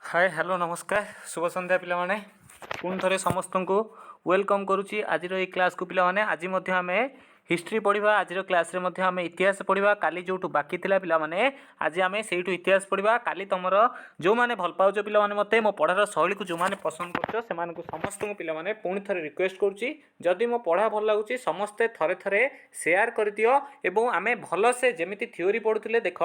Hi hello नमस्कार शुभ संध्या पिला माने पुणी थे समस्त को वेलकम करुच्ची आज क्लास को पिला माने आज आम हिस्ट्री पढ़ा आज क्लास रे आम इतिहास पढ़ा काली जो बाकी पिला माने आज आम से इतिहास पढ़ा काली तुम जो मैंने भल पाच पिला मत मो पढ़ार शैली को जो मैंने पसंद कर समस्त पिला माने पुणी थे रिक्वेस्ट करुच्ची जदि मो पढ़ा भल लगुच समस्ते थे थे सेयार कर दियो एवं आम भलसे जमी थ्योरी पढ़ुले देख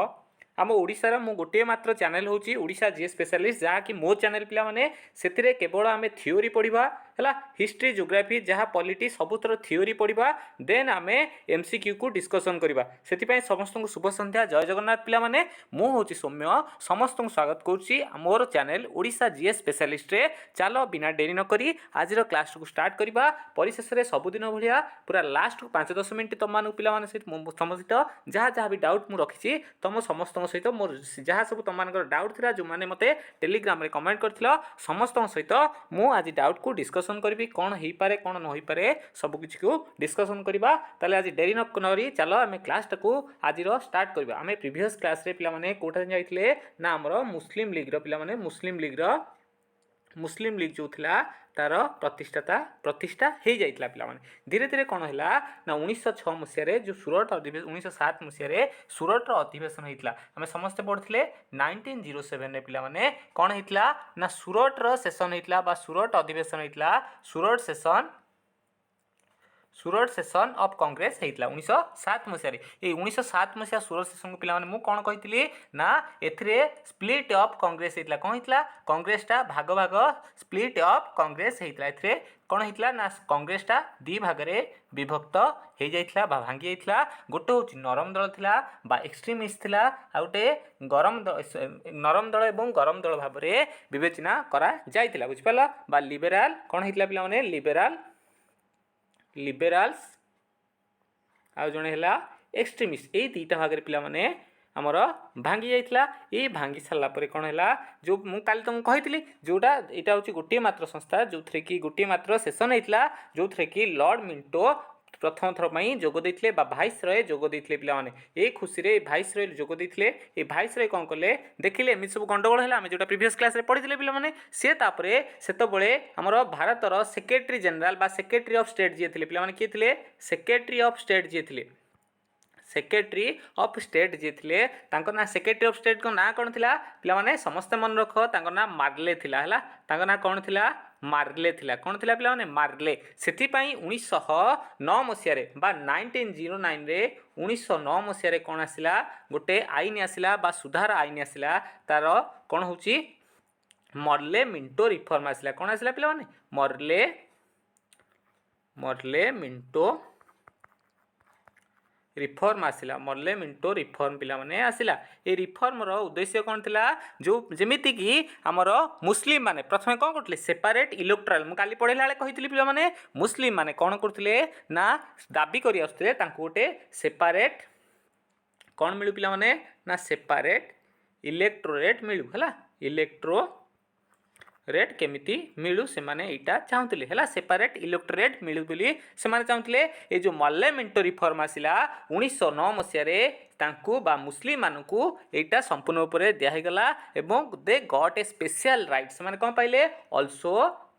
आम ओडिशार मु गोटे मात्र चैनल होची ओडिशा जी स्पेशलिस्ट जहाँकि मो चैनल पिला माने सेतिरे केवल आम थ्योरी पढ़ा है हिस्ट्री जोग्राफी जहाँ पॉलिटी सबुतर थ्योरी पढ़ा देन आम एमसीक्यू को डिस्कसन करवा से समस्त को शुभ संध्या जय जगन्नाथ पिला माने मु होची सौम्य समस्त को स्वागत करुच्ची मोर चैनल ओडिशा जी स्पेशलिस्ट रे चलो बिना डेरी न करी आज क्लास को स्टार्ट करवा परिशेष में सबुदिन भाया पूरा लास्ट 5-10 मिनट तुम मानक पिला माने तुम सहित जहाँ जहाँ भी डाउट मुझे रखी तुम समस्त सहित मोर जहाँ सब तुम डाउट था जो मैंने मत टेलीग्राम रे कमेंट कर समस्त सहित मु आज डाउट को डिस्कसन करी कौन हो पारे कौन न हो पारे सबकि को डिस्कसन करवा ताले आज डेरी न करी चलो आम क्लास को आज स्टार्ट करवा आम प्रीवियस क्लास रे पिला माने कोठा जाइथिले ना हमर मुस्लिम लीग रो पिला माने मुस्लिम लीग जो थिला तार प्रतिष्ठा हो जाइथिला पिला माने धीरे धीरे कौन है ना 1906 मसीह जो सूरत अधिवेशन 1907 मसीह सूरत अधिवेशन होता आम समस्ते पढ़ते 1907 रे पिला माने कौन होता ना सूरत सेसन होता सूरत अधिवेशन होता सूरत सेसन ऑफ कांग्रेस होता 1907 मसीह ये 1907 मसीहा सूरत सेसन को पिला माने कौन कही ना एथिरे स्प्लिट ऑफ कांग्रेस होता कौन होता कांग्रेसटा भाग भाग स्प्लिट ऑफ कांग्रेस होता एथिरे कौन होता ना कांग्रेसटा दी भागरे विभक्त हो जाइथिला बा भांगी जाइथिला गोटे होची नरम दल थिला बा एक्सट्रीमिस्ट थिला आ गोटे नरम दल एवं गरम दल भाव में विवेचना करा जाइथिला बुझ पाला बा लिबेराल कौन होइतिला पिला माने लिबेराल्स आ जने हला एक्सट्रीमिस्ट यही दुईटा भाग पिला माने आमर भांगी जाइथिला ये भांगी सारा पर कौन है जो मुझे काली तुमको कही जोटा यहाँ हूँ गोटे मात्र संस्था जो थे कि गोटे मात्र सेसन होता जो थे कि लॉर्ड मिंटो प्रथम थर पर जोगदे भाइस रॉय जोगदे पिला माने ये खुशी रे भाइस रॉय जोगदे ये भाइस रॉय कौन कले देखिले एमती सब गंडगोल है आम जो प्रीवियस क्लास रे पढ़ी पिला माने सी तापरे सेतबले हमर भारतर सेक्रेटरी जनरल बा सेक्रेटरी ऑफ स्टेट जी थे पिला माने किए थे सेक्रेटरी ऑफ स्टेट जी थे सेक्रेटरी ऑफ स्टेट जी थे ना सेक्रेटरी ऑफ स्टेट को ना कौन थिला पिला माने समस्ते मन रख ना मार्ले थिला हला ना कौन थिला मार्ले थिला कौन थिला पिला माने मार्ले सेति पई 1909 मसीह रे बा 1909 रे 1909 मसीह रे कौन आसिला गोटे आईन आसिला बा सुधार आईन आसिला तार कौन होची मर्ले मिंटो रिफॉर्म आसिला कौन आसिला पिला माने मर्ले मिंटो रिफॉर्म आसिला मर्ले मिंटो रिफॉर्म पिला माने आसिला ये रिफॉर्म रो उद्देश्य कौन थिला जो जेमिति कि हमर मुस्लिम माने प्रथमे कौन करथिले सेपरेट इलेक्टोरल मु काली पढेला बेले कहितली पिला माने मुस्लिम माने कौन करथिले ना दाबी करि आस्थिले तांको गोटे सेपरेट कौन मिलु पिला माने ना सेपरेट इलेक्टोरेट मिलु हला इलेक्टोरेट केमिति मिलू से माने एटा चाहूले है सेपरेट इलेक्टोरेट मिलू बोली से माने चाहूले ये जो मल्ले मिंटो रिफॉर्म आसिला 1909 मसीह बा मुस्लिम मानकू एटा संपूर्ण उपरे दियागला एवं they got a special right से माने कौन पाइले ऑल्सो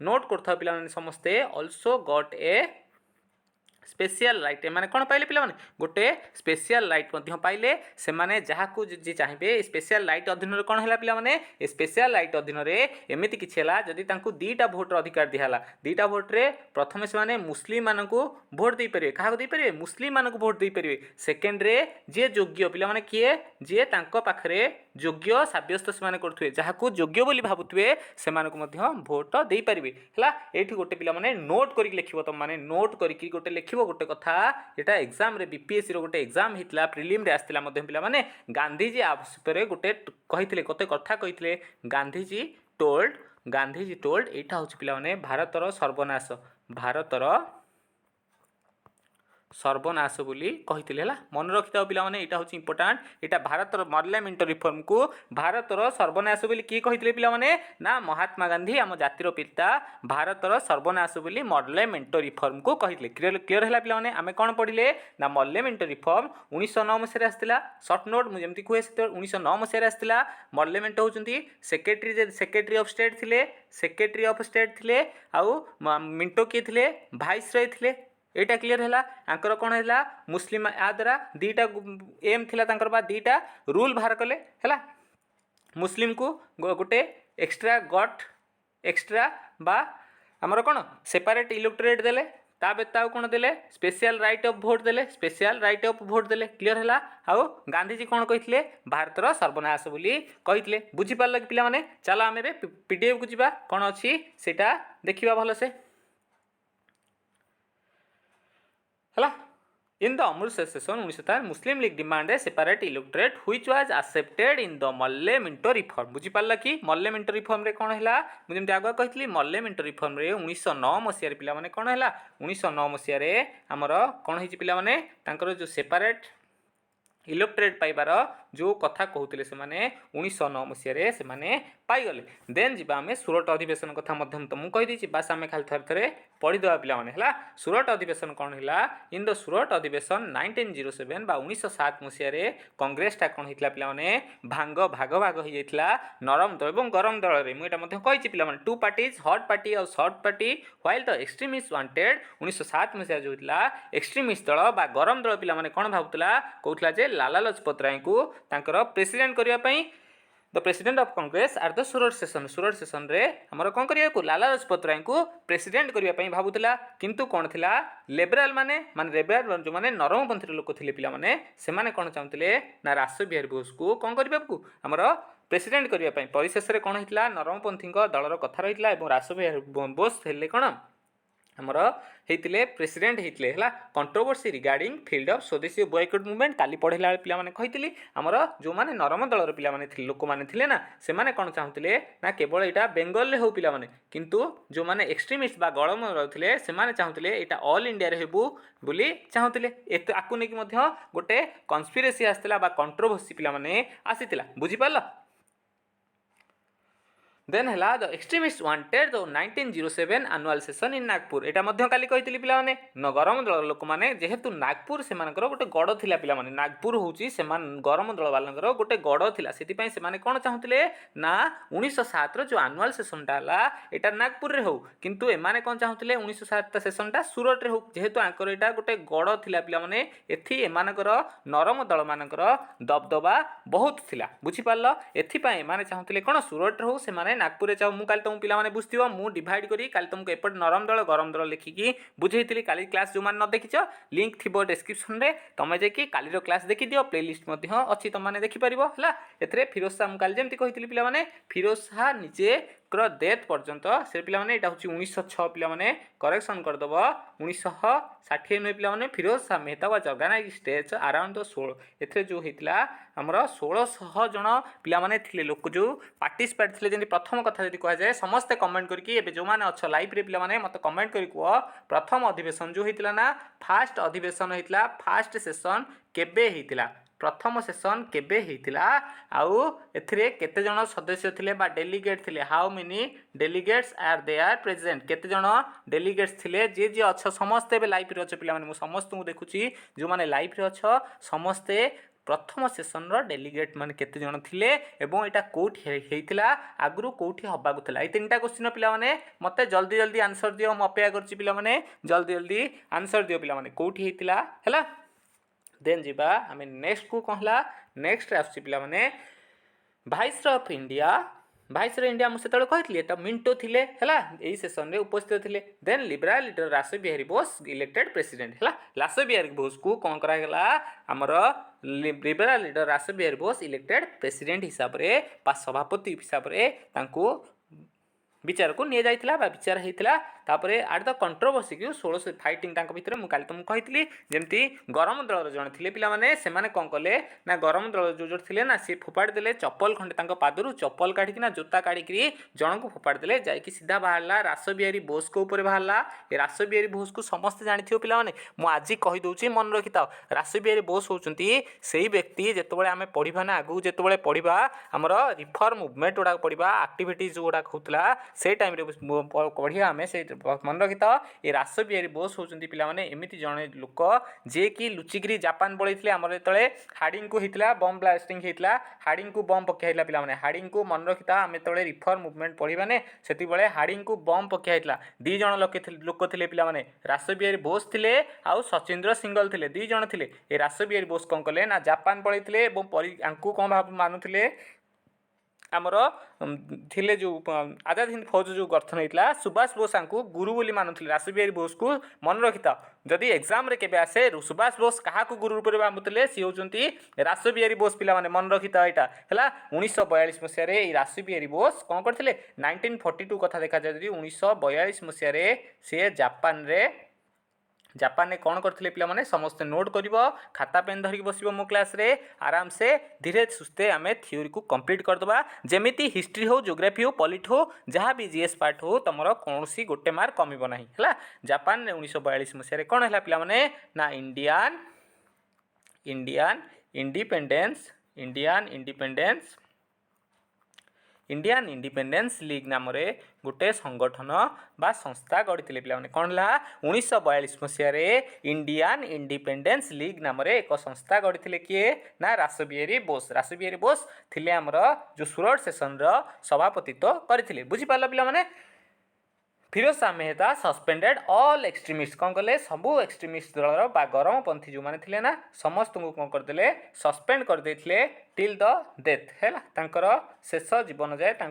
नोट करथा पिला माने समस्ते also got a special right माने कौन पाइले पिला माने गोटे स्पेशल राइट पाइले से माने जहाँ को जी चाहिए स्पेशल राइट अधीन कौन है पिला माने स्पेशल राइट अधीन एमती किसी है जदि दीटा भोटर अधिकार दिहला दीटा भोट्रे प्रथम से माने मुस्लिम मानक भोट दे पारे क्या दे पारे मुस्लिम मानक भोट दे पारे सेकेंड्रे जी योग्य पिला माने किए जी पाखरे योग्य सब्यस्त से करुवे जहाँ योग्य बोली भावुए से भोट दे पारे है ये गोटे पिला माने नोट कर लिख तुम मैंने नोट करके गोटे लिख गोटे कथा यहाँ एग्जाम रे बीपीएससी रो गोटे एग्जाम होता प्रिलिम रे आसला पिला माने गांधीजी आपरे गोटे कही गोटे कथा कही गांधीजी टोल्ड यहाँ हूँ पिला माने भारतर सर्वनाश ସର୍ବନାଶ ବୋଲି କହିଥିଲେ ହେଲା। ମନେ ରଖିଥାଅ ପିଲାମାନେ, ଏଇଟା ହେଉଛି ଇମ୍ପୋର୍ଟାଣ୍ଟ। ଏଇଟା ଭାରତର ପାର୍ଲାମେଣ୍ଟ ରିଫର୍ମକୁ ଭାରତର ସର୍ବନାଶ ବୋଲି କିଏ କହିଥିଲେ ପିଲାମାନେ? ନା ମହାତ୍ମା ଗାନ୍ଧୀ ଆମ ଜାତିର ପିତା ଭାରତର ସର୍ବନାଶ ବୋଲି ପାର୍ଲାମେଣ୍ଟ ରିଫର୍ମକୁ କହିଥିଲେ। କ୍ଲିୟର ହେଲା ପିଲାମାନେ? ଆମେ କ'ଣ ପଢ଼ିଲେ ନା ପାର୍ଲାମେଣ୍ଟ ରିଫର୍ମ 1909 ମସିହାରେ ଆସିଥିଲା। ସର୍ଟ ନୋଟ୍ ମୁଁ ଯେମିତି କୁହେ ସେତେବେଳେ 1909 ମସିହାରେ ଆସିଥିଲା। ପାର୍ଲାମେଣ୍ଟ ହେଉଛନ୍ତି ସେକ୍ରେଟାରୀ ଅଫ୍ ଷ୍ଟେଟ୍ ଥିଲେ, ଆଉ ମିଣ୍ଟୋ କିଏ ଥିଲେ? ଭାଇସରୟ ଥିଲେ। ଏଇଟା କ୍ଲିୟର ହେଲା। ଆଙ୍କର କ'ଣ ହେଲା? ମୁସଲିମ ୟା ଦ୍ୱାରା ଦୁଇଟା ଏମ୍ ଥିଲା ତାଙ୍କର, ବା ଦୁଇଟା ରୁଲ୍ ବାହାର କଲେ ହେଲା। ମୁସଲିମକୁ ଗୋଟେ ଏକ୍ସଟ୍ରା ବା ଆମର କ'ଣ ସେପାରେଟ୍ ଇଲେକ୍ଟୋରେଟ୍ ଦେଲେ। ତା ବ୍ୟତୀତ ଆଉ କ'ଣ ଦେଲେ? ସ୍ପେଶିଆଲ ରାଇଟ୍ ଅଫ୍ ଭୋଟ୍ ଦେଲେ। କ୍ଲିୟର ହେଲା। ଆଉ ଗାନ୍ଧିଜୀ କ'ଣ କହିଥିଲେ? ଭାରତର ସର୍ବନାଶ ବୋଲି କହିଥିଲେ। ବୁଝିପାରିଲ କି ପିଲାମାନେ? ଚାଲ ଆମେ ଏବେ ପିଡିଏଫ୍କୁ ଯିବା। କ'ଣ ଅଛି ସେଇଟା ଦେଖିବା ଭଲସେ ହେଲା। In the Amritsar session 1907, Muslim League demanded separate electorate which was accepted in the Parliamentary reform. ବୁଝିପାରିଲ କି? ପାର୍ଲାମେଣ୍ଟ ରିଫର୍ମରେ କ'ଣ ହେଲା? ମୁଁ ଯେମିତି ଆଗୁଆ କହିଥିଲି ପାର୍ଲାମେଣ୍ଟ ରିଫର୍ମରେ 1909 ମସିହାରେ ପିଲାମାନେ କ'ଣ ହେଲା? 1909 ମସିହାରେ ଆମର କ'ଣ ହେଇଛି ପିଲାମାନେ? ତାଙ୍କର ଯେଉଁ ସେପାରେଟ୍ ଇଲେକ୍ଟୋରେଟ୍ ପାଇବାର ଯେଉଁ କଥା କହୁଥିଲେ ସେମାନେ 1909 ମସିହାରେ ସେମାନେ ପାଇଗଲେ। ଦେନ୍ ଯିବା ଆମେ ସୁରଟ ଅଧିବେଶନ କଥା ମଧ୍ୟ ମୁଁ କହିଦେଇଛି। ବାସ୍ ଆମେ ଖାଲି ଥରେ ପଢ଼ିଦେବା ପିଲାମାନେ ହେଲା। ସୁରଟ ଅଧିବେଶନ କ'ଣ ହେଲା? ଇନ୍ ଦ ସୁରଟ ଅଧିବେଶନ 1907 ବା 1907 ମସିହାରେ କଂଗ୍ରେସଟା କ'ଣ ହେଇଥିଲା ପିଲାମାନେ? ଭାଗ ହେଇଯାଇଥିଲା ନରମ ଦଳ ଏବଂ ଗରମ ଦଳରେ। ମୁଁ ଏଇଟା ମଧ୍ୟ କହିଛି ପିଲାମାନେ, ଟୁ ପାର୍ଟିଜ୍, ହଟ୍ ପାର୍ଟି ଆଉ ସଫ୍ଟ ପାର୍ଟି। ହ୍ୱାଇଲ୍ ଦ ଏକ୍ସଟ୍ରିମିଷ୍ଟ ୱାଣ୍ଟେଡ୍, 1907 ମସିହା ଯେଉଁ ହେଇଥିଲା ଏକ୍ସଟ୍ରିମିଷ୍ଟ ଦଳ ବା ଗରମ ଦଳ ପିଲାମାନେ କ'ଣ ଭାବୁଥିଲା? କହୁଥିଲା ଯେ ଲାଲା ଲଜପତ ରାୟଙ୍କୁ ତାଙ୍କର ପ୍ରେସିଡେଣ୍ଟ କରିବା ପାଇଁ the president of Congress at the Surat ସେସନରେ ଆମର କ'ଣ କରିବାକୁ? ଲାଲା ଲଜପତ ରାୟଙ୍କୁ ପ୍ରେସିଡେଣ୍ଟ କରିବା ପାଇଁ ଭାବୁଥିଲା। କିନ୍ତୁ କ'ଣ ଥିଲା? ଲିବରାଲ ମାନେ ଯେଉଁମାନେ ନରମପନ୍ଥୀର ଲୋକ ଥିଲେ ପିଲାମାନେ, ସେମାନେ କ'ଣ ଚାହୁଁଥିଲେ? ନା ରାସ ବିହାରୀ ବୋଷକୁ କ'ଣ କରିବାକୁ? ଆମର ପ୍ରେସିଡେଣ୍ଟ କରିବା ପାଇଁ। ପରିଶେଷରେ କ'ଣ ହେଇଥିଲା? ନରମପନ୍ଥୀଙ୍କ ଦଳର କଥା ରହିଥିଲା ଏବଂ ରାସ ବିହାରୀ ବୋଷ ହେଲେ କ'ଣ ଆମର ହେଇଥିଲେ ପ୍ରେସିଡେଣ୍ଟ ହେଇଥିଲେ ହେଲା। Controversy regarding field of Swadeshi boycott movement କାଲି ପଢ଼ିଲା ବେଳେ ପିଲାମାନେ କହିଥିଲି, ଆମର ଯେଉଁମାନେ ନରମ ଦଳର ପିଲାମାନେ ଥିଲେ, ଲୋକମାନେ ଥିଲେ ନା, ସେମାନେ କ'ଣ ଚାହୁଁଥିଲେ? ନା କେବଳ ଏଇଟା ବେଙ୍ଗଲରେ ହେଉ ପିଲାମାନେ, କିନ୍ତୁ ଯେଉଁମାନେ ଏକ୍ସଟ୍ରିମିଷ୍ଟ ବା ଗରମ ଦଳ ଥିଲେ ସେମାନେ ଚାହୁଁଥିଲେ ଏଇଟା ଅଲ୍ ଇଣ୍ଡିଆରେ ହେବୁ ବୋଲି ଚାହୁଁଥିଲେ। ଆକୁ ନେଇକି ମଧ୍ୟ ଗୋଟେ କନସ୍ପିରେସି ଆସିଥିଲା ବା କଣ୍ଟ୍ରୋଭର୍ସି ପିଲାମାନେ ଆସିଥିଲା। ବୁଝିପାରିଲ? ଦେନ୍ ହେଲା the extremist wanted the 1907 annual session in Nagpur. ଏଇଟା ମଧ୍ୟ କାଲି କହିଥିଲି ପିଲାମାନେ, ଗରମ ଦଳର ଲୋକମାନେ ଯେହେତୁ ନାଗପୁର ସେମାନଙ୍କର ଗୋଟେ ଗଡ଼ ଥିଲା ପିଲାମାନେ, ନାଗପୁର ହେଉଛି ସେମାନେ ଗରମ ଦଳ ବାଲାଙ୍କର ଗୋଟେ ଗଡ଼ ଥିଲା। ସେଥିପାଇଁ ସେମାନେ କ'ଣ ଚାହୁଁଥିଲେ? ନା 1907ର ଯେଉଁ ଆନୁଆଲ୍ ସେସନ୍ଟା ହେଲା ଏଇଟା ନାଗପୁରରେ ହେଉ, କିନ୍ତୁ ଏମାନେ କ'ଣ ଚାହୁଁଥିଲେ? 1907 ସେସନ୍ଟା ସୁରଟରେ ହେଉ। ଯେହେତୁ ଆଙ୍କର ଏଇଟା ଗୋଟେ ଗଡ଼ ଥିଲା ପିଲାମାନେ, ଏଠି ଏମାନଙ୍କର ନରମ ଦଳମାନଙ୍କର ଦବଦବା ବହୁତ ଥିଲା। ବୁଝିପାରିଲ? ଏଥିପାଇଁ ଏମାନେ ଚାହୁଁଥିଲେ କ'ଣ? ସୁରଟରେ ହେଉ, ସେମାନେ ନାଗପୁରରେ ଚାହୁଁ। ମୁଁ କାଲି ତୁମ ପିଲାମାନେ ବୁଝିଥିବ, ମୁଁ ଡିଭାଇଡ଼ କରି କାଲି ତୁମକୁ ଏପଟେ ନରମ ଦଳ ଗରମ ଦଳ ଲେଖିକି ବୁଝେଇଥିଲି। କାଲି କ୍ଲାସ୍ ଯେଉଁମାନେ ନ ଦେଖିଛ, ଲିଙ୍କ୍ ଥିବ ଡେସ୍କ୍ରିପ୍ସନରେ, ତୁମେ ଯାଇକି କାଲିର କ୍ଲାସ୍ ଦେଖିଦିଅ। ପ୍ଲେଲିଷ୍ଟ ମଧ୍ୟ ଅଛି, ତୁମମାନେ ଦେଖିପାରିବ ହେଲା। ଏଥିରେ ଫିରୋଜ ଶାହ, ମୁଁ କାଲି ଯେମିତି କହିଥିଲି ପିଲାମାନେ, ଫିରୋଜ ଶାହ ନିଜେ ଡେଥ୍ ପର୍ଯ୍ୟନ୍ତ ସେ ପିଲାମାନେ, ଏଇଟା ହେଉଛି 1906 ପିଲାମାନେ, କରେକ୍ସନ୍ କରିଦେବ 1960 ନୁହେଁ ପିଲାମାନେ। Firoz Shah Mehta was organise stage around the 16। ଏଥିରେ ଯେଉଁ ହେଇଥିଲା ଆମର 1600 ଜଣ ପିଲାମାନେ ଥିଲେ, ଲୋକ ଯେଉଁ ପାର୍ଟିସିପେଟ୍ ଥିଲେ। ଯେମିତି ପ୍ରଥମ କଥା ଯଦି କୁହାଯାଏ, ସମସ୍ତେ କମେଣ୍ଟ କରିକି, ଏବେ ଯେଉଁମାନେ ଅଛ ଲାଇଭ୍ରେ ପିଲାମାନେ ମୋତେ କମେଣ୍ଟ କରି କୁହ, ପ୍ରଥମ ଅଧିବେଶନ ଯେଉଁ ହେଇଥିଲା ନା, ଫାଷ୍ଟ ଅଧିବେଶନ ହେଇଥିଲା, ଫାଷ୍ଟ ସେସନ୍ କେବେ ହେଇଥିଲା? ପ୍ରଥମ ସେସନ୍ କେବେ ହେଇଥିଲା? ଆଉ ଏଥିରେ କେତେ ଜଣ ସଦସ୍ୟ ଥିଲେ ବା ଡେଲିଗେଟ୍ ଥିଲେ? How many delegates are they are present? କେତେ ଜଣ ଡେଲିଗେଟ୍ସ ଥିଲେ? ଯିଏ ଅଛ ସମସ୍ତେ ଏବେ ଲାଇଭ୍ରେ ଅଛ ପିଲାମାନେ, ମୁଁ ସମସ୍ତଙ୍କୁ ଦେଖୁଛି। ଯେଉଁମାନେ ଲାଇଭ୍ରେ ଅଛ ସମସ୍ତେ ପ୍ରଥମ ସେସନ୍ର ଡେଲିଗେଟ୍ ମାନେ କେତେ ଜଣ ଥିଲେ ଏବଂ ଏଇଟା କେଉଁଠି ହେଇଥିଲା, ଆଗରୁ କେଉଁଠି ହେବାକୁ ଥିଲା? ଏଇ ତିନିଟା କ୍ୱେଶ୍ଚିନ୍ ପିଲାମାନେ ମୋତେ ଜଲ୍ଦି ଆନ୍ସର୍ ଦିଅ। ମୁଁ ଅପେକ୍ଷା କରିଛି ପିଲାମାନେ, ଜଲ୍ଦି ଆନ୍ସର୍ ଦିଅ ପିଲାମାନେ, କେଉଁଠି ହେଇଥିଲା ହେଲା। ଦେନ୍ ଯିବା ଆମେ ନେକ୍ସଟକୁ। କ'ଣ ହେଲା? ନେକ୍ସଟରେ ଆସୁଛି ପିଲାମାନେ viceroy of India. Viceroy India ମୁଁ ସେତେବେଳେ କହିଥିଲି, ଏଟା ମିଣ୍ଟୋ ଥିଲେ ହେଲା, ଏଇ ସେସନରେ ଉପସ୍ଥିତ ଥିଲେ। ଦେନ୍ ଲିବରାଲ ଲିଡର ରାସ ବିହାରୀ ବୋଷ ଇଲେକ୍ଟେଡ୍ ପ୍ରେସିଡେଣ୍ଟ ହେଲା। ରାସ ବିହାରୀ ବୋଷକୁ କ'ଣ କରାଗଲା? ଆମର ଲିବରାଲ ଲିଡର ରାସ ବିହାରୀ ବୋଷ ଇଲେକ୍ଟେଡ୍ ପ୍ରେସିଡେଣ୍ଟ ହିସାବରେ ବା ସଭାପତି ହିସାବରେ ତାଙ୍କୁ ବିଚାରକୁ ନିଆଯାଇଥିଲା ବା ବିଚାର ହେଇଥିଲା। तापर आट द कंट्रोवर्सी कि 1600 फाइटिंग भितर मुझे तुमको कही जमी गरम दल जन थे पे से कौन कले ना गरम दल जो जो थे ना सी फोपाड़ी देले चप्पल खंडे पादर चप्पल काढ़ी जोता काढ़ी जन को फोपाड़ी देले जाकि सीधा बाहर रास बिहारी बोस को ऊपर बाहर ये रास बिहारी बोस को समस्ते जानी पे मुझे कहीदे मन रखी था रास बिहारी बोस होती से व्यक्ति जिते आम पढ़ा ना आगू जिते पढ़ा आमर रिफर्म मुवमेंट गुड़ा पढ़ा आक्टिविटीज गुड़ा होता से टाइम पढ़िया आम से मन रखी था ये रास बिहारी बोस होती पे एमती जड़े लोक जे कि लुचिकी जापान पलैते आमर जो हार्डिंग को होता बम ब्लास्टिंग होता हार्डिंग को बम पकाइला पे हार्डिंग को मन रखी था आम जो रिफर्म मुवमेंट पढ़ाने से हार्डिंग को बम पकाइला 2 जन लोक थे पे रास बिहारी बोस थे आउ सचिंद्र सिंगल थे 2 जन थे ये रास बिहारी बोस कौन कले ना जापान पलैते कौन भाव मानुले आमर थिले जो आजाद हिंद फौज जो गठन होता सुभाष बोस को गुरु बोली मानुले रास बिहारी बोस को मन रखी था जदि एग्जाम रे केबे आसे सुभाष बोस क्या गुरु रूप में भावुले सी होती रास बिहारी बोस पिला माने मन रखी था यहाँ है 1942 मसीह रास बिहारी बोस कौन करते 1942 कथा देखा जाए 1942 मसीह सी जापान ने कौन करते पे समस्ते नोट कर खाता पेन धरिक बस मो क्लास रे आराम से धीरे सुस्थे आम थ्योरी को कंप्लीट करदे जमी हिस्ट्री हो जोग्राफी हो पॉलिट हो जहाँ भी जीएस पार्ट हो तुम कौन गोटे मार्क कमिब ना है जापान 1942 मसीह कौन है पे ना इंडियन इंडिपेंडेंस लीग नाम गोटे संगठन बा संस्था गढ़ी पे कौन है 1942 मसीह इंडियन इंडिपेंडेंस लीग नाम एक संस्था गढ़ी किए ना रास बिहारी बोस थिले आमर जो सूरत सेशन सभापतित्व करते बुझीपार पे Pherozeshah Mehta suspended all extremist कौन कले सबू एक्सट्रीमिस्ट दलर बा गरमपंथी जो मैंने थे ना समस्त को कौन करदे सस्पेंड करदे टिल द डेथ है शेष जीवन जाए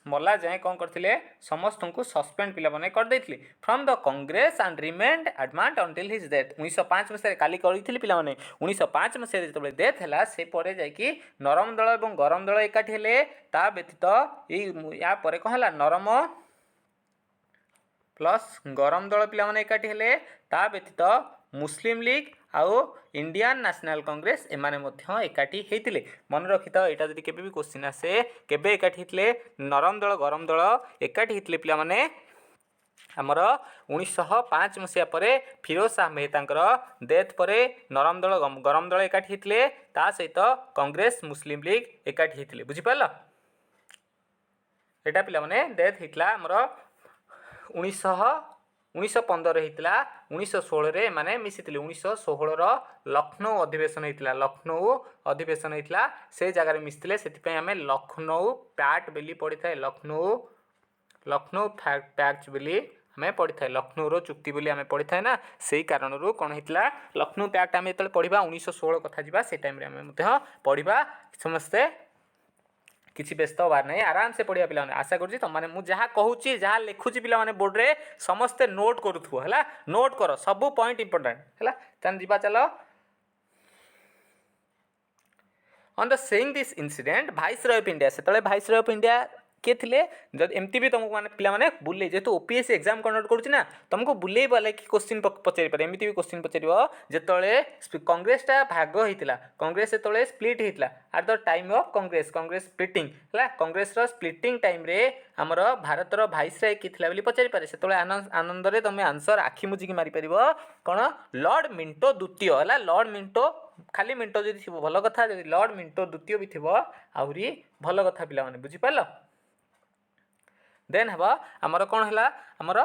मला जाए कौन करते समस्त को सस्पेंड पिला करदे from the Congress and remained adamant until his death 1905 मसीह काली करते पिला 1905 मसीह जो डेथ है से पर जाकि नरम दल और गरम दल एकाठी हेले ता व्यतीत या कौन है नरम प्लस गरम दल पे एकाठी हेले ता व्यतीत मुस्लिम लीग आउ इंडियन नेशनल कांग्रेस एमाने मध्य एकाठी होते मन रखी था यहाँ जब केबे भी क्वेश्चन आसे केबे एकाठी होते नरम दल गरम दल एकाठी होते पे आमर 1905 मसीहा पर फिरोज शाह मेहता डेथ पर नरम दल गरम दल एकाठी होते ता सहित कांग्रेस मुस्लिम लीग एकाठी होते बुझीपार यहाँ पे डेथ होता आमर 1915 होता 1916 माने मिसिले 1916 लखनऊ अधिवेशन होता लखनऊ अधिवेशन होता से जगार मिसिले से आम लखनऊ पैक्ट बोली पढ़ी था लखनऊ पैक्ट बोली आम पढ़ी था लखनऊ चुक्ति बोली आम पढ़ी था ना से कारण कौन होता लखनऊ पैक्ट आम जो पढ़ा 1916 कथा जा से टाइम आम पढ़ा समस्ते किसी व्यस्त हबार नहीं आराम से पढ़िया पिला आशा करुँच तुम मैंने मुझे जहाँ कहूँ जहाँ लिखुची पिला बोर्ड रे समस्ते नोट करूथु है नोट कर सबू पॉइंट इंपोर्टेंट है जा चल on the saying this incident viceroy of India से वाइसरॉय ऑफ इंडिया किए थे जब एमती भी तुमको मैंने पे बुले जेहतु ओपीएससी एग्जाम कंडक्ट करुँच तुमको बुले बाले कि क्वेश्चन पचारि पारे एमती भी क्वेश्चन पचार जो कांग्रेसटा भाग होता कांग्रेस जो स्प्लीट होता at the time of Congress splitting है कांग्रेस स्प्लिटिंग टाइम रे आमर भारतर वाइसरॉय किए थे पचारि पारे से आनंद में तुम आंसर आखि मुझिकी मारिपर कौन लॉर्ड मिंटो द्वितीय है लॉर्ड मिंटो खाली मिंटो जब थी भल कथा लॉर्ड मिंटो द्वितीय भी थी आहरी भल कथा पिला बुझीपार देन हवा आमर कौन है आमर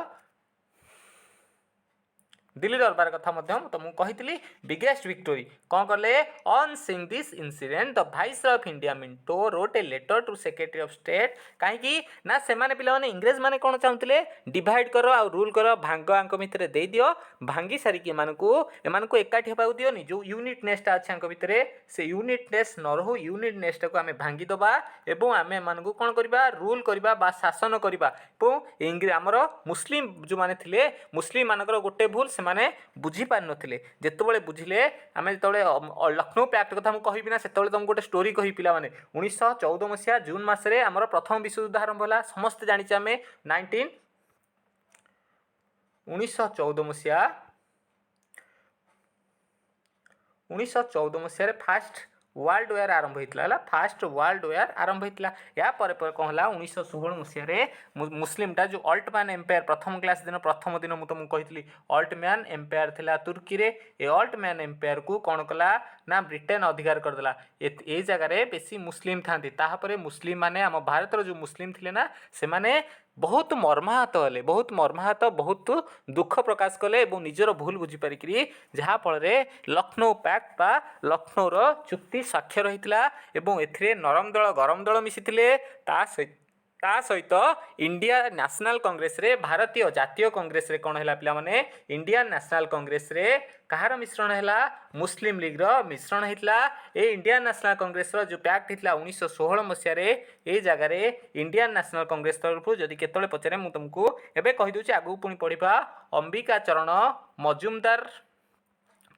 दिल्ली दरबार कथा तुमको कही बिगेस्ट विक्टोरी कौन कले on seeing this incident the viceroy of India Minto wrote a letter to secretary of state कहीं ना से पे इंग्रेज मैंने कौन चाहते डिवाइड कर आ रूल कर भांग आंक भितर दे दियो भांगी सारिक एमानकू एकाठी होगा दियोनी जो यूनिटनेसटा अच्छे आंक भितर से यूनिटनेस न रू यूनिटनेसटा को आम भांगीदबा एवं आम एमानकू कौन करवा रूल करवा बा शासन करवा आमर मुस्लिम जो मैंने थे मुस्लिम मानकर गोटे भूल से माने बुझी पार नथिले जेतबेले बुझिले आमे जेतबेले लखनऊ पैक्ट कथा मु कहिबिना सेतबेले तुम गोटे स्टोरी कहि पिला माने 1914 मसिया जून मासरे हमर प्रथम विश्व युद्ध आरंभ होला समस्त जानि आमे 1914 मसीहा 1914 मसीह फास्ट वर्ल्ड वार आरंभ होता फास्ट वर्ल्ड वार आरंभ होता या पर कौन है 1916 मसीह मुस्लिमटा जो अल्टमैन एम्पायर प्रथम क्लास दिन प्रथम दिन मुझे तुमको कही अल्टमैन एम्पायर थिला तुर्की रे ए अल्टमैन एम्पायर को कौन कला ना ब्रिटेन अधिकार करदेला ए जगार बेसी मुस्लिम था तापर मुस्लिम माने आम भारत जो मुस्लिम थिले ना से माने बहुत मर्माहत हेले बहुत मर्माहत बहुत दुख प्रकाश कले और निजर भूल बुझीपारिकी जहाँफल लखनऊ पैक्ट बा लखनऊर चुक्ति स्वाक्षर होता एवं नरम दल गरम दल मिसी ता सहित इंडिया नेशनल कांग्रेस रे भारतीय जातीय कांग्रेस रे कौन है पिला माने इंडियन नेशनल कांग्रेस रे कहार मिश्रण है मुस्लिम लीग रो मिश्रण होता ए इंडियन नेशनल कांग्रेस रो जो पैक्ट होता 1916 मसीह ए जगार इंडियन नेशनल कांग्रेस तरफ जदि केतले पचारे मु तुमको एबे कहि दूची आगु पुणी पढ़िबा अंबिका चरण मजुमदार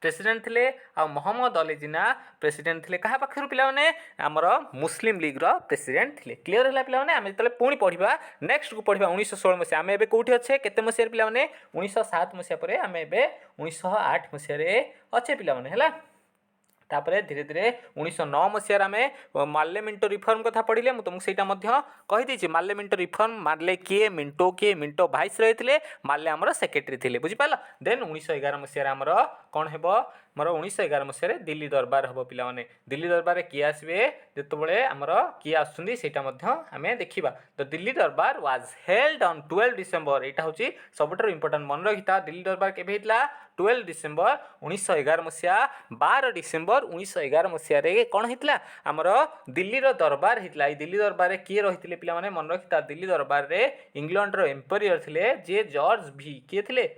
प्रेसिडेंट थिले आ मोहम्मद अली जिना प्रेसिडेंट थिले कहा पाखर पिला माने हमर मुस्लिम लीग रो प्रेसिडेंट थिले क्लियर हैला पिला माने आमे तले पुणी पढ़िबा नेक्स्ट को पढ़िबा 1916 मसिया आमे एबे कोठी अच्छे केते मसिया पिला माने 1907 मसिया परे आमे एबे 1908 मसिया रे अच्छे पिला माने हैला तापर धीरे धीरे 1909 मसीह आम मार्ले मिंटो रिफॉर्म कथा पढ़िले मुझे तुमको सहीटा कहीदे मार्ले मिंटो रिफॉर्म मार्ले किए मिंटो भाइस रही मार्ले आमर सेक्रेटरी थे बुझिपाल देन 1911 मसीह आमर कौन हे मोर 1911 मसीह दिल्ली दरबार हम पिला माने दिल्ली दरबार किए आसबे जिते आमर किए आसमें देखा द दिल्ली दरबार वाज हेल्ड ऑन 12 डिसेम्बर यहाँ हूँ सबुठ इंपोर्टाट मन रखिता दिल्ली दरबार केवे 12 डिसेम्बर 1911 मसीहा 12 डिसेम्बर 1911 मसीह कौन होता आमर दिल्ली दरबार होता दिल्ली दरबार किए रही पिला माने मन रखिता दिल्ली दरबार रे इंग्लैंड रो एम्पायर थिले जे जॉर्ज भी किए थिले